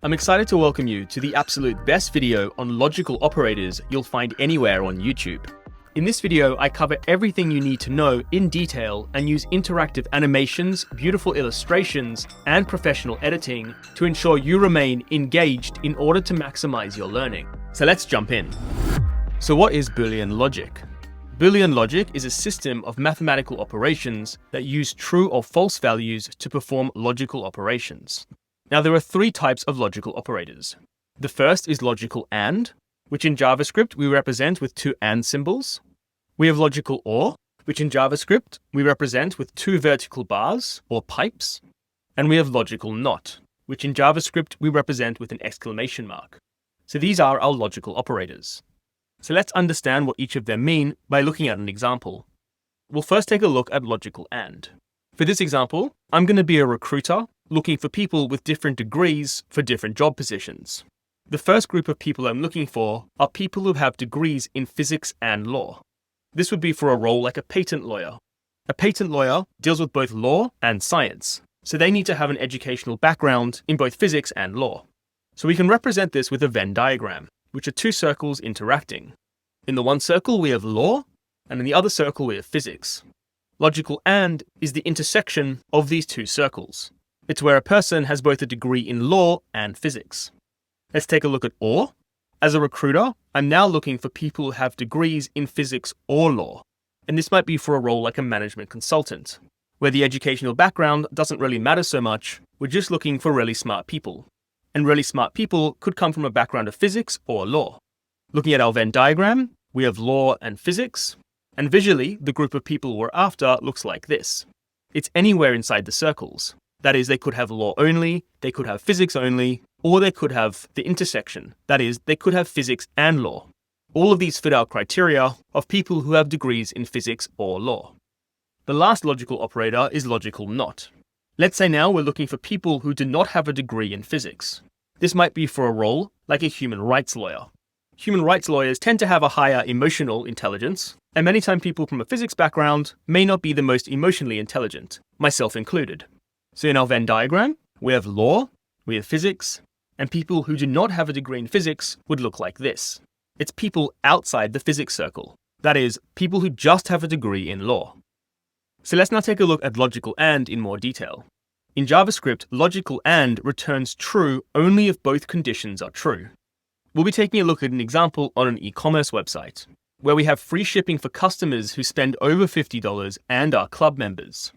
I'm excited to welcome you to the absolute best video on logical operators you'll find anywhere on YouTube. In this video, I cover everything you need to know in detail and use interactive animations, beautiful illustrations, and professional editing to ensure you remain engaged in order to maximize your learning. So let's jump in. So what is Boolean Logic? Boolean Logic is a system of mathematical operations that use true or false values to perform logical operations. Now, there are three types of logical operators. The first is logical AND, which in JavaScript we represent with two AND symbols. We have logical OR, which in JavaScript we represent with two vertical bars, or pipes. And we have logical NOT, which in JavaScript we represent with an exclamation mark. So these are our logical operators. So let's understand what each of them mean by looking at an example. We'll first take a look at logical AND. For this example, I'm going to be a recruiter looking for people with different degrees for different job positions. The first group of people I'm looking for are people who have degrees in physics and law. This would be for a role like a patent lawyer. A patent lawyer deals with both law and science, so they need to have an educational background in both physics and law. So we can represent this with a Venn diagram, which are two circles interacting. In the one circle we have law, and in the other circle we have physics. Logical AND is the intersection of these two circles. It's where a person has both a degree in law and physics. Let's take a look at OR. As a recruiter, I'm now looking for people who have degrees in physics or law. And this might be for a role like a management consultant, where the educational background doesn't really matter so much. We're just looking for really smart people. And really smart people could come from a background of physics or law. Looking at our Venn diagram, we have law and physics. And visually, the group of people we're after looks like this. It's anywhere inside the circles. That is, they could have law only, they could have physics only, or they could have the intersection. That is, they could have physics and law. All of these fit our criteria of people who have degrees in physics or law. The last logical operator is logical NOT. Let's say now we're looking for people who do not have a degree in physics. This might be for a role like a human rights lawyer. Human rights lawyers tend to have a higher emotional intelligence, and many times people from a physics background may not be the most emotionally intelligent, myself included. So in our Venn diagram, we have law, we have physics, and people who do not have a degree in physics would look like this. It's people outside the physics circle. That is, people who just have a degree in law. So let's now take a look at logical AND in more detail. In JavaScript, logical AND returns true only if both conditions are true. We'll be taking a look at an example on an e-commerce website, where we have free shipping for customers who spend over $50 and are club members.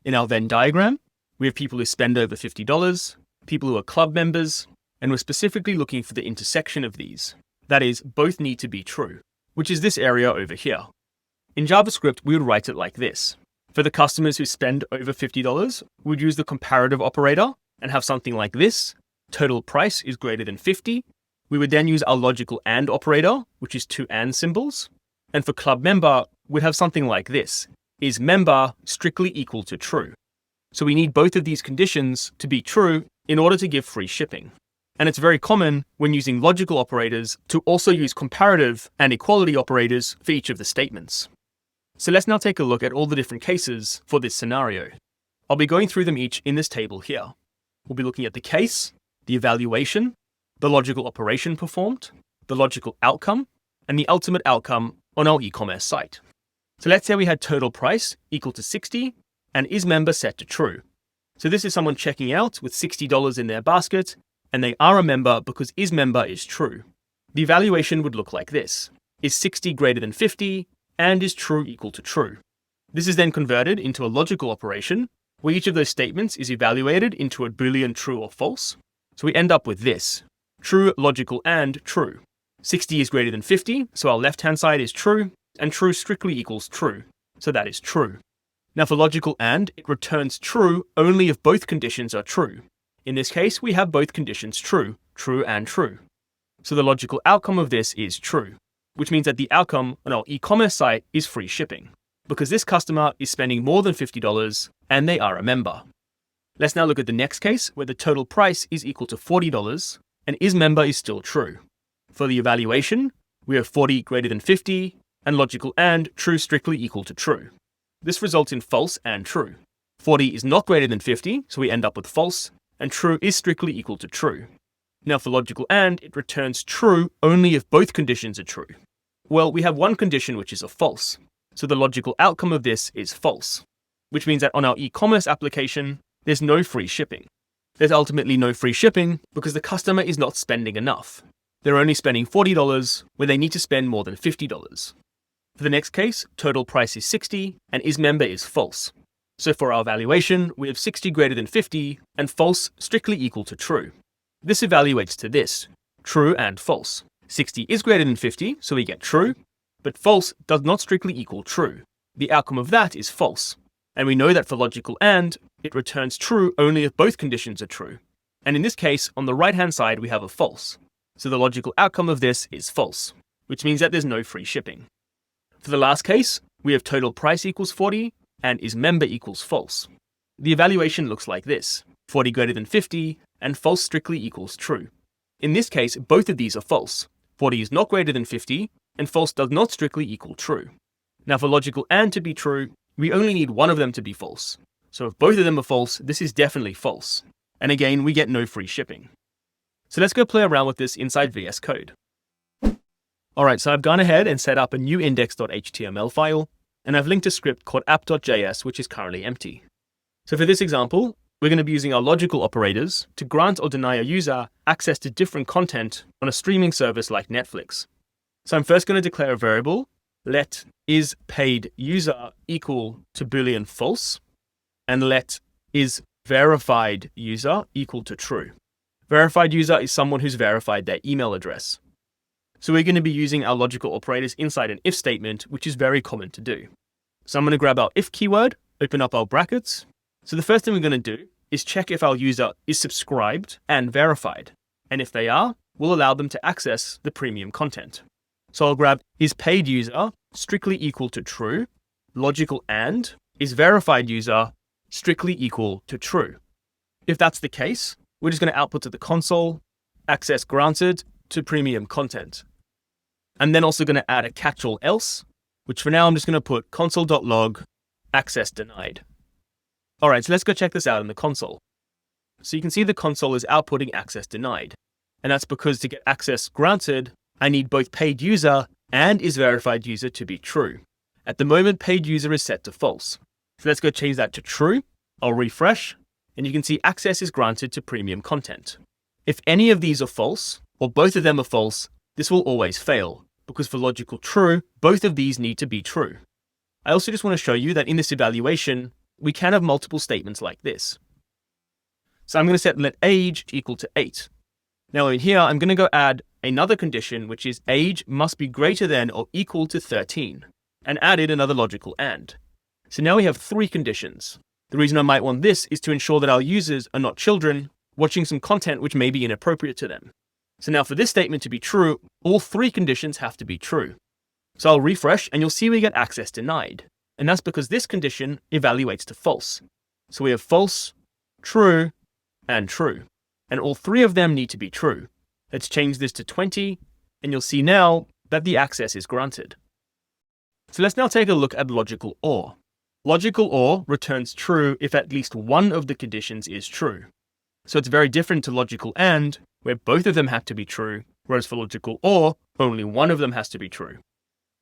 In our Venn diagram, we have people who spend over $50, people who are club members, and we're specifically looking for the intersection of these. That is, both need to be true, which is this area over here. In JavaScript, we would write it like this. For the customers who spend over $50, we'd use the comparative operator and have something like this. Total price is greater than 50. We would then use our logical AND operator, which is two AND symbols. And for club member, we'd have something like this. Is member strictly equal to true? So we need both of these conditions to be true in order to give free shipping. And it's very common when using logical operators to also use comparative and equality operators for each of the statements. So let's now take a look at all the different cases for this scenario. I'll be going through them each in this table here. We'll be looking at the case, the evaluation, the logical operation performed, the logical outcome, and the ultimate outcome on our e-commerce site. So let's say we had total price equal to 60 and is member set to true. So this is someone checking out with $60 in their basket, and they are a member because is member is true. The evaluation would look like this. Is 60 greater than 50 and is true equal to true? This is then converted into a logical operation where each of those statements is evaluated into a Boolean true or false. So we end up with this. True, logical, and true. 60 is greater than 50, so our left-hand side is true, and true strictly equals true. So that is true. Now for logical AND, it returns true only if both conditions are true. In this case, we have both conditions true, true and true. So the logical outcome of this is true, which means that the outcome on our e-commerce site is free shipping, because this customer is spending more than $50 and they are a member. Let's now look at the next case where the total price is equal to $40 and is member is still true. For the evaluation, we have 40 greater than 50 and logical AND true strictly equal to true. This results in false and true. 40 is not greater than 50, so we end up with false, and true is strictly equal to true. Now for logical AND, it returns true only if both conditions are true. Well, we have one condition which is a false. So the logical outcome of this is false, which means that on our e-commerce application, there's no free shipping. There's ultimately no free shipping because the customer is not spending enough. They're only spending $40 where they need to spend more than $50. For the next case, total price is 60 and isMember is false. So for our evaluation, we have 60 greater than 50 and false strictly equal to true. This evaluates to this, true and false. 60 is greater than 50, so we get true, but false does not strictly equal true. The outcome of that is false. And we know that for logical AND, it returns true only if both conditions are true. And in this case, on the right-hand side, we have a false. So the logical outcome of this is false, which means that there's no free shipping. For the last case, we have total price equals 40 and isMember equals false. The evaluation looks like this, 40 greater than 50 and false strictly equals true. In this case, both of these are false. 40 is not greater than 50 and false does not strictly equal true. Now for logical AND to be true, we only need one of them to be false. So if both of them are false, this is definitely false. And again, we get no free shipping. So let's go play around with this inside VS Code. Alright, so I've gone ahead and set up a new index.html file, and I've linked a script called app.js, which is currently empty. So for this example, we're going to be using our logical operators to grant or deny a user access to different content on a streaming service like Netflix. So I'm first going to declare a variable, let isPaidUser equal to Boolean false, and let isVerifiedUser equal to true. Verified user is someone who's verified their email address. So we're going to be using our logical operators inside an if statement, which is very common to do. So I'm going to grab our if keyword, open up our brackets. So the first thing we're going to do is check if our user is subscribed and verified. And if they are, we'll allow them to access the premium content. So I'll grab isPaidUser strictly equal to true, logical AND isVerifiedUser strictly equal to true. If that's the case, we're just going to output to the console, access granted to premium content. I'm then also going to add a catch-all else, which for now I'm just going to put console.log access denied. All right, so let's go check this out in the console. So you can see the console is outputting access denied. And that's because to get access granted, I need both paid user and isVerifiedUser to be true. At the moment, paid user is set to false. So let's go change that to true. I'll refresh, and you can see access is granted to premium content. If any of these are false, or both of them are false, this will always fail, because for logical true, both of these need to be true. I also just want to show you that in this evaluation, we can have multiple statements like this. So I'm going to set let age equal to 8. Now in here, I'm going to go add another condition, which is age must be greater than or equal to 13, and added another logical AND. So now we have 3 conditions. The reason I might want this is to ensure that our users are not children watching some content which may be inappropriate to them. So now for this statement to be true, all 3 conditions have to be true. So I'll refresh and you'll see we get access denied. And that's because this condition evaluates to false. So we have false, true, and true. And all 3 of them need to be true. Let's change this to 20, and you'll see now that the access is granted. So let's now take a look at logical OR. Logical OR returns true if at least one of the conditions is true. So it's very different to logical AND, where both of them have to be true, whereas for logical OR, only one of them has to be true.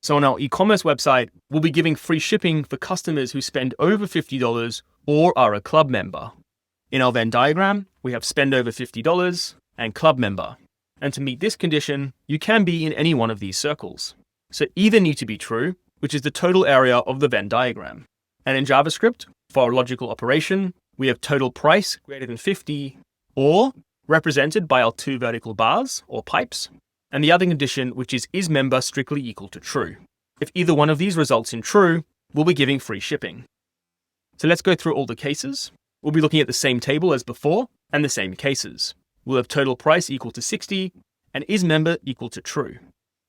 So on our e-commerce website, we'll be giving free shipping for customers who spend over $50 or are a club member. In our Venn diagram, we have spend over $50 and club member. And to meet this condition, you can be in any one of these circles. So either need to be true, which is the total area of the Venn diagram. And in JavaScript, for our logical operation, we have total price greater than 50, or represented by our 2 vertical bars, or pipes, and the other condition, which is isMember strictly equal to true. If either one of these results in true, we'll be giving free shipping. So let's go through all the cases. We'll be looking at the same table as before, and the same cases. We'll have total price equal to 60, and isMember equal to true.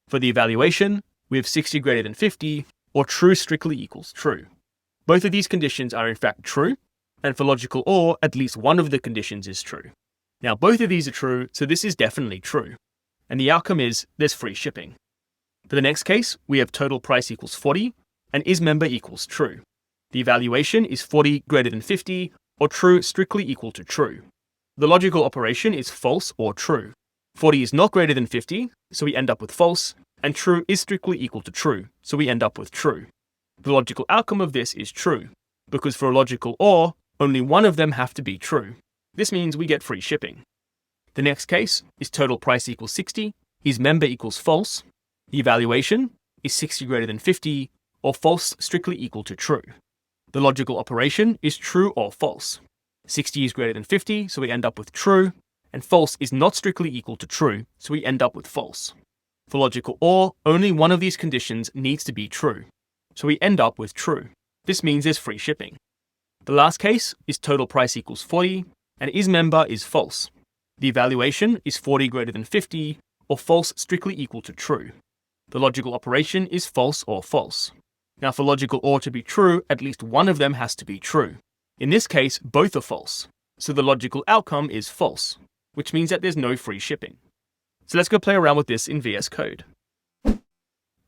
For the evaluation, we have 60 greater than 50, or true strictly equals true. Both of these conditions are in fact true, and for logical OR, at least one of the conditions is true. Now both of these are true, so this is definitely true. And the outcome is there's free shipping. For the next case, we have total price equals 40, and isMember equals true. The evaluation is 40 greater than 50, or true strictly equal to true. The logical operation is false or true. 40 is not greater than 50, so we end up with false, and true is strictly equal to true, so we end up with true. The logical outcome of this is true, because for a logical OR, only one of them have to be true. This means we get free shipping. The next case is total price equals 60, is member equals false. The evaluation is 60 greater than 50, or false strictly equal to true. The logical operation is true or false. 60 is greater than 50, so we end up with true, and false is not strictly equal to true, so we end up with false. For logical OR, only one of these conditions needs to be true, so we end up with true. This means there's free shipping. The last case is total price equals 40, and is member is false. The evaluation is 40 greater than 50, or false strictly equal to true. The logical operation is false or false. Now for logical OR to be true, at least one of them has to be true. In this case, both are false, so the logical outcome is false, which means that there's no free shipping. So let's go play around with this in VS Code.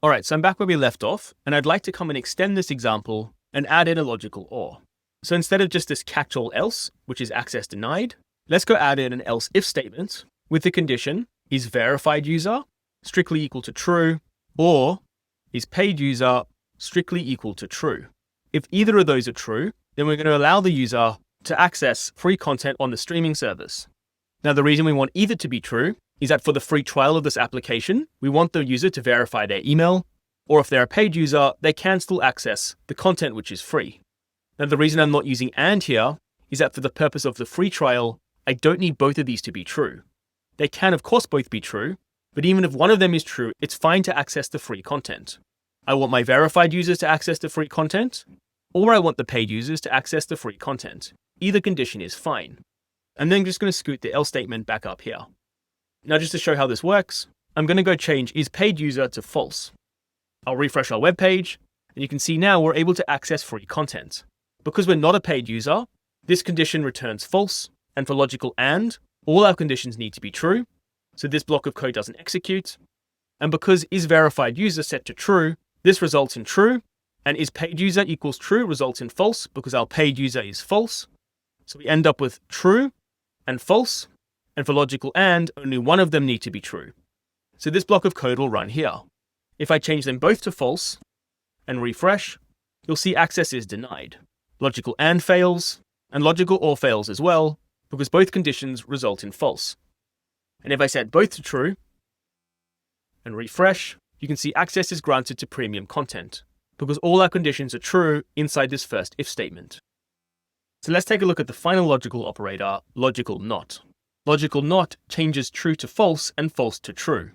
Alright, so I'm back where we left off, and I'd like to come and extend this example and add in a logical OR. So instead of just this catch-all else, which is access denied, let's go add in an else if statement with the condition is verified user strictly equal to true, or is paid user strictly equal to true. If either of those are true, then we're going to allow the user to access free content on the streaming service. Now the reason we want either to be true is that for the free trial of this application, we want the user to verify their email, or if they're a paid user, they can still access the content which is free. Now the reason I'm not using AND here is that for the purpose of the free trial, I don't need both of these to be true. They can of course both be true, but even if one of them is true, it's fine to access the free content. I want my verified users to access the free content, or I want the paid users to access the free content. Either condition is fine. I'm then just going to scoot the else statement back up here. Now just to show how this works, I'm going to go change is paid user to false. I'll refresh our web page, and you can see now we're able to access free content. Because we're not a paid user, this condition returns false, and for logical AND, all our conditions need to be true, so this block of code doesn't execute. And because is verified user set to true, this results in true, and is paid user equals true results in false because our paid user is false. So we end up with true and false, and for logical AND, only one of them need to be true. So this block of code will run here. If I change them both to false and refresh, you'll see access is denied. Logical AND fails, and logical OR fails as well, because both conditions result in false. And if I set both to true and refresh, you can see access is granted to premium content, because all our conditions are true inside this first if statement. So let's take a look at the final logical operator, logical NOT. Logical NOT changes true to false and false to true.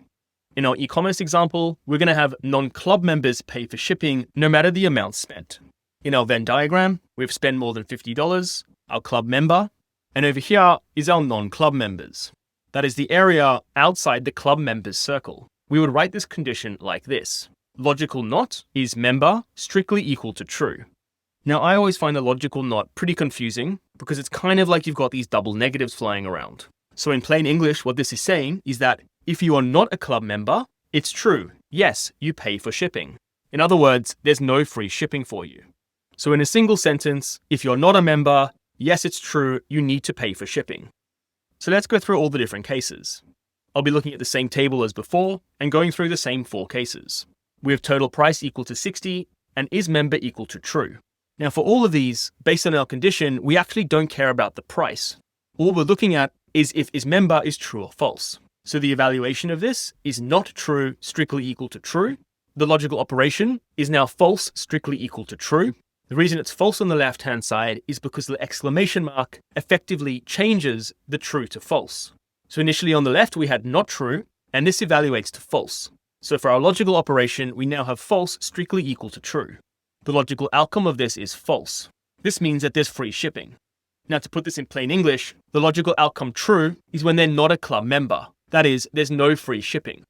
In our e-commerce example, we're going to have non-club members pay for shipping no matter the amount spent. In our Venn diagram, we've spent more than $50, our club member, and over here is our non-club members. That is the area outside the club members circle. We would write this condition like this. Logical NOT is member strictly equal to true. Now I always find the logical NOT pretty confusing because it's kind of like you've got these double negatives flying around. So in plain English, what this is saying is that if you are not a club member, it's true. Yes, you pay for shipping. In other words, there's no free shipping for you. So in a single sentence, if you're not a member, yes, it's true, you need to pay for shipping. So let's go through all the different cases. I'll be looking at the same table as before and going through the same 4 cases. We have total price equal to 60 and is member equal to true. Now for all of these, based on our condition, we actually don't care about the price. All we're looking at is if is member is true or false. So the evaluation of this is not true strictly equal to true. The logical operation is now false strictly equal to true. The reason it's false on the left-hand side is because the exclamation mark effectively changes the true to false. So initially on the left, we had not true, and this evaluates to false. So for our logical operation, we now have false strictly equal to true. The logical outcome of this is false. This means that there's free shipping. Now to put this in plain English, the logical outcome true is when they're not a club member. That is, there's no free shipping.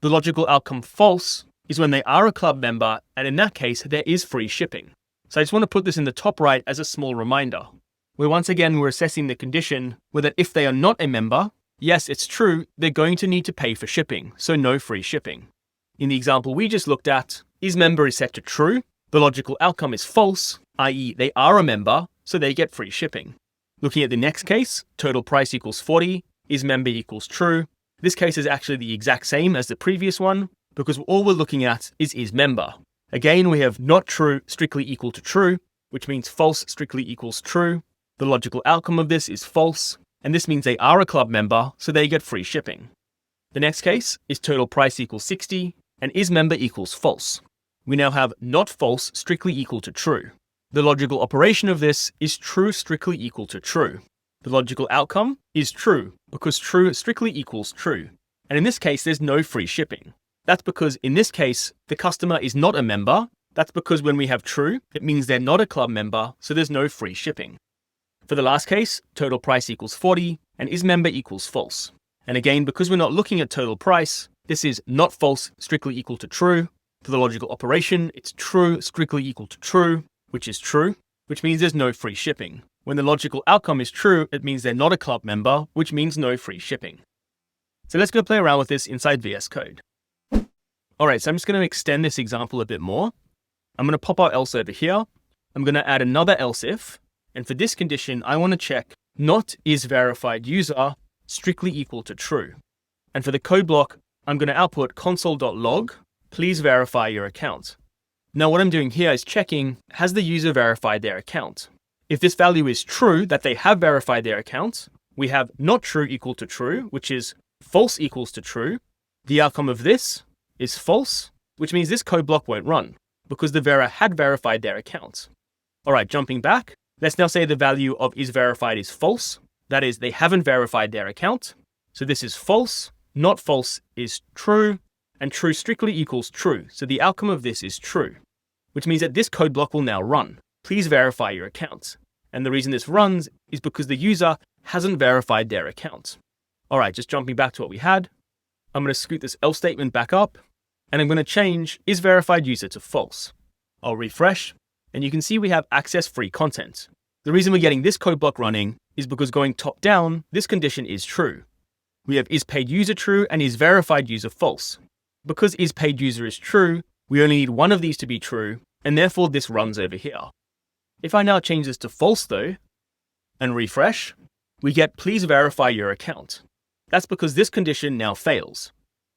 The logical outcome false is when they are a club member, and in that case, there is free shipping. So I just want to put this in the top right as a small reminder, where once again we're assessing the condition where that if they are not a member, yes, it's true, they're going to need to pay for shipping, so no free shipping. In the example we just looked at, is member is set to true, the logical outcome is false, i.e. they are a member, so they get free shipping. Looking at the next case, total price equals 40, is member equals true, This case is actually the exact same as the previous one because all we're looking at is member. Again, we have not true strictly equal to true, which means false strictly equals true. The logical outcome of this is false, and this means they are a club member, so they get free shipping. The next case is total price equals 60 and is member equals false. We now have not false strictly equal to true. The logical operation of this is true strictly equal to true. The logical outcome is true because true strictly equals true. And in this case, there's no free shipping. That's because in this case, the customer is not a member. That's because when we have true, it means they're not a club member, so there's no free shipping. For the last case, total price equals 40 and is member equals false. And again, because we're not looking at total price, this is not false strictly equal to true. For the logical operation, it's true strictly equal to true, which is true, which means there's no free shipping. When the logical outcome is true, it means they're not a club member, which means no free shipping. So let's go play around with this inside VS Code. All right, so I'm just going to extend this example a bit more. I'm going to pop our else over here. I'm going to add another else if, and for this condition, I want to check not is verified user strictly equal to true. And for the code block, I'm going to output console.log, please verify your account. Now what I'm doing here is checking, has the user verified their account? If this value is true, that they have verified their account, we have not true equal to true, which is false equals to true. The outcome of this is false, which means this code block won't run because the Vera had verified their account. All right, jumping back, let's now say the value of is verified is false. That is, they haven't verified their account. So this is false, not false is true, and true strictly equals true. So the outcome of this is true, which means that this code block will now run. Please verify your account. And the reason this runs is because the user hasn't verified their account. All right, just jumping back to what we had, I'm going to scoot this else statement back up, and I'm going to change is verified user to false. I'll refresh, and you can see we have access free content. The reason we're getting this code block running is because going top down, this condition is true. We have is paid user true and is verified user false. Because is paid user is true, we only need one of these to be true, and therefore this runs over here. If I now change this to false though, and refresh, we get please verify your account. That's because this condition now fails.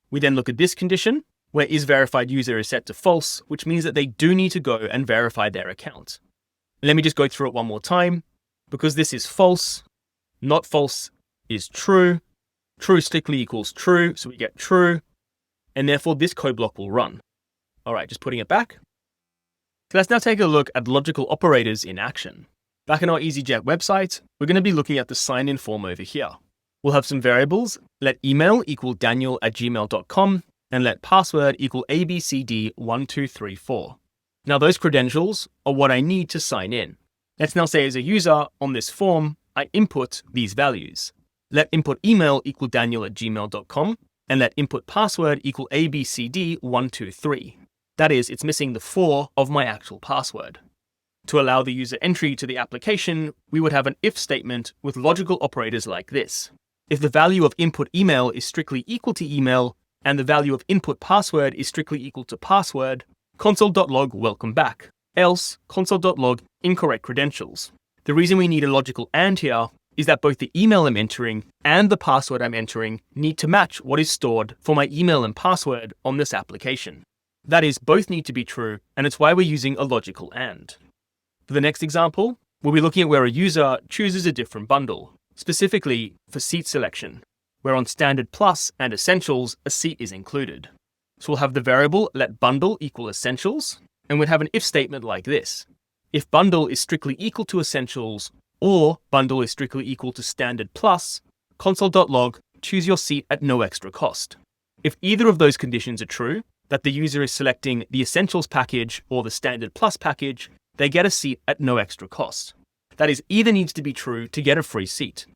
We then look at this condition, where is verified user is set to false, which means that they do need to go and verify their account. Let me just go through it one more time. Because this is false, not false is true, true strictly equals true, so we get true, and therefore this code block will run. All right, just putting it back. So let's now take a look at logical operators in action. Back in our EasyJet website, we're going to be looking at the sign-in form over here. We'll have some variables, let email equal daniel@gmail.com, and let password equal abcd1234. Now those credentials are what I need to sign in. Let's now say as a user on this form, I input these values. Let input email equal daniel@gmail.com, and let input password equal abcd123. That is, it's missing the 4 of my actual password. To allow the user entry to the application, we would have an if statement with logical operators like this. If the value of input email is strictly equal to email, and the value of input password is strictly equal to password, console.log welcome back. Else, console.log incorrect credentials. The reason we need a logical AND here is that both the email I'm entering and the password I'm entering need to match what is stored for my email and password on this application. That is, both need to be true, and it's why we're using a logical AND. For the next example, we'll be looking at where a user chooses a different bundle, specifically for seat selection, where on Standard Plus and Essentials, a seat is included. So we'll have the variable let bundle equal essentials, and we'd have an if statement like this. If bundle is strictly equal to essentials, or bundle is strictly equal to Standard Plus, console.log choose your seat at no extra cost. If either of those conditions are true, that the user is selecting the Essentials package or the Standard Plus package, they get a seat at no extra cost. That is, either needs to be true to get a free seat.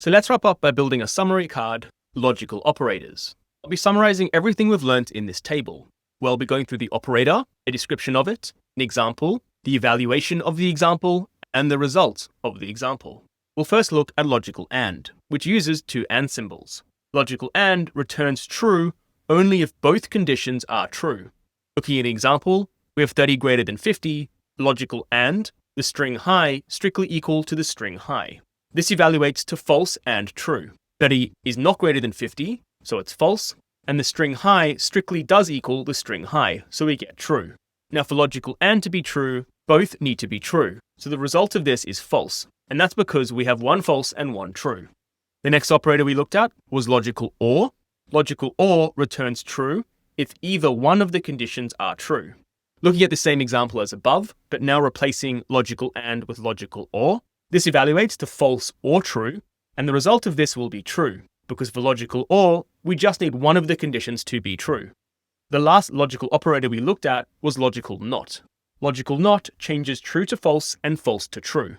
So let's wrap up by building a summary card, logical operators. I'll be summarizing everything we've learned in this table. We'll be going through the operator, a description of it, an example, the evaluation of the example, and the result of the example. We'll first look at logical AND, which uses two AND symbols. Logical AND returns true only if both conditions are true. Looking at an example, we have 30 greater than 50, logical AND, the string high strictly equal to the string high. This evaluates to false and true. 30 is not greater than 50, so it's false. And the string high strictly does equal the string high, so we get true. Now for logical and to be true, both need to be true. So the result of this is false, and that's because we have one false and one true. The next operator we looked at was logical OR. Logical OR returns true if either one of the conditions are true. Looking at the same example as above, but now replacing logical AND with logical OR, this evaluates to false or true, and the result of this will be true, because for logical OR, we just need one of the conditions to be true. The last logical operator we looked at was logical NOT. Logical NOT changes true to false and false to true.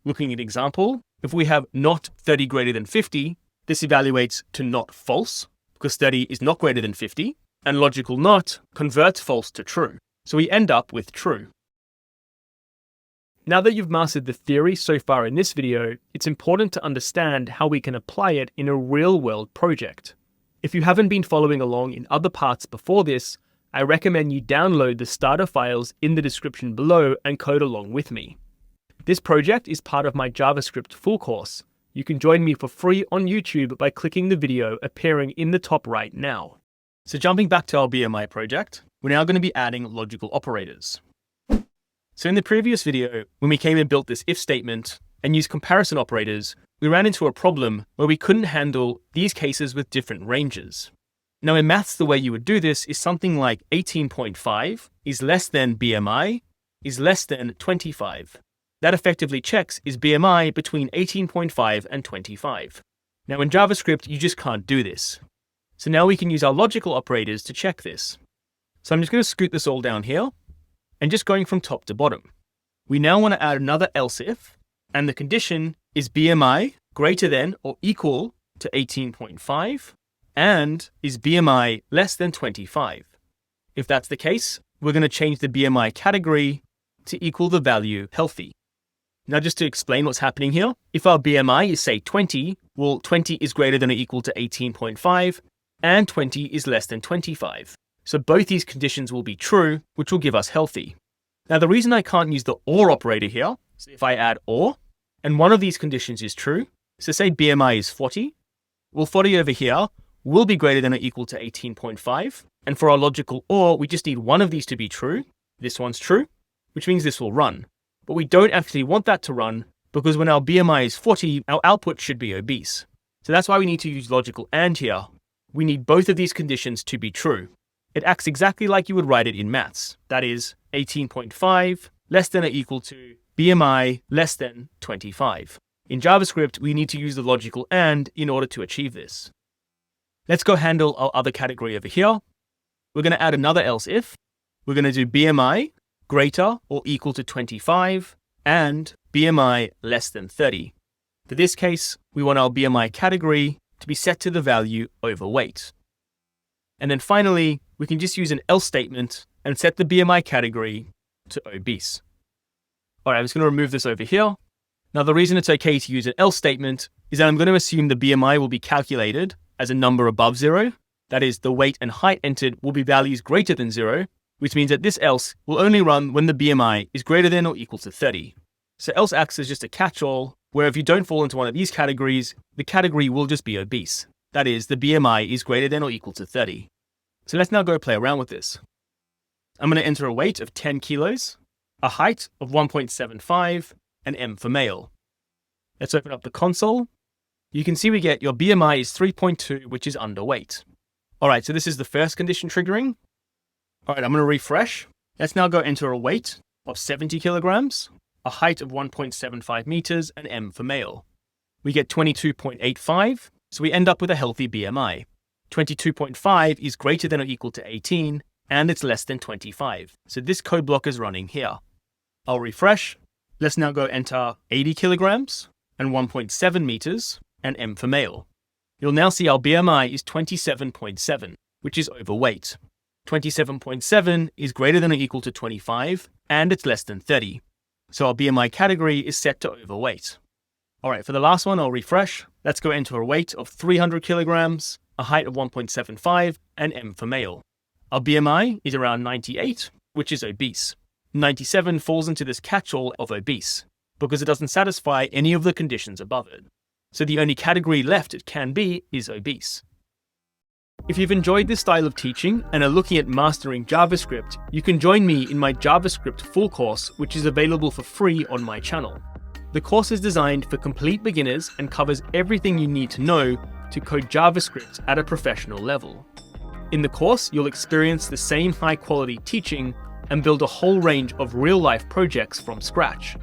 Looking at example, if we have not 30 greater than 50, this evaluates to not false, because 30 is not greater than 50, and logical NOT converts false to true. So we end up with true. Now that you've mastered the theory so far in this video, it's important to understand how we can apply it in a real-world project. If you haven't been following along in other parts before this, I recommend you download the starter files in the description below and code along with me. This project is part of my JavaScript full course. You can join me for free on YouTube by clicking the video appearing in the top right now. So jumping back to our BMI project, we're now going to be adding logical operators. So in the previous video, when we came and built this if statement and used comparison operators, we ran into a problem where we couldn't handle these cases with different ranges. Now in maths, the way you would do this is something like 18.5 is less than BMI is less than 25. That effectively checks is BMI between 18.5 and 25. Now in JavaScript, you just can't do this. So now we can use our logical operators to check this. So I'm just going to scoot this all down here and just going from top to bottom. We now want to add another else if, and the condition is BMI greater than or equal to 18.5 and is BMI less than 25. If that's the case, we're going to change the BMI category to equal the value healthy. Now just to explain what's happening here, if our BMI is say 20, well 20 is greater than or equal to 18.5 and 20 is less than 25. So both these conditions will be true, which will give us healthy. Now the reason I can't use the OR operator here, so if I add OR, and one of these conditions is true, so say BMI is 40, well 40 over here will be greater than or equal to 18.5, and for our logical OR, we just need one of these to be true. This one's true, which means this will run. But we don't actually want that to run, because when our BMI is 40, our output should be obese. So that's why we need to use logical AND here. We need both of these conditions to be true. It acts exactly like you would write it in maths. That is 18.5 less than or equal to BMI less than 25. In JavaScript, we need to use the logical AND in order to achieve this. Let's go handle our other category over here. We're going to add another else if. We're going to do BMI greater or equal to 25 and BMI less than 30. For this case, we want our BMI category to be set to the value overweight. And then finally, we can just use an else statement and set the BMI category to obese. All right, I'm just going to remove this over here. Now, the reason it's okay to use an else statement is that I'm going to assume the BMI will be calculated as a number above 0. That is, the weight and height entered will be values greater than 0, which means that this else will only run when the BMI is greater than or equal to 30. So else acts as just a catch-all, where if you don't fall into one of these categories, the category will just be obese. That is, the BMI is greater than or equal to 30. So let's now go play around with this. I'm going to enter a weight of 10 kilos, a height of 1.75, and M for male. Let's open up the console. You can see we get your BMI is 3.2, which is underweight. All right, so this is the first condition triggering. All right, I'm going to refresh. Let's now go enter a weight of 70 kilograms, a height of 1.75 meters, and M for male. We get 22.85, so we end up with a healthy BMI. 22.5 is greater than or equal to 18, and it's less than 25. So this code block is running here. I'll refresh. Let's now go enter 80 kilograms and 1.7 meters and M for male. You'll now see our BMI is 27.7, which is overweight. 27.7 is greater than or equal to 25, and it's less than 30. So our BMI category is set to overweight. All right, for the last one, I'll refresh. Let's go enter a weight of 300 kilograms, a height of 1.75, and M for male. Our BMI is around 98, which is obese. 97 falls into this catch-all of obese, because it doesn't satisfy any of the conditions above it. so the only category left it can be is obese. If you've enjoyed this style of teaching and are looking at mastering JavaScript, you can join me in my JavaScript full course, which is available for free on my channel. The course is designed for complete beginners and covers everything you need to know to code JavaScript at a professional level. In the course, you'll experience the same high-quality teaching and build a whole range of real-life projects from scratch.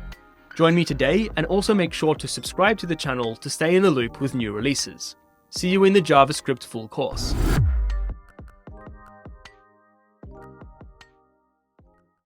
Join me today and also make sure to subscribe to the channel to stay in the loop with new releases. See you in the JavaScript full course.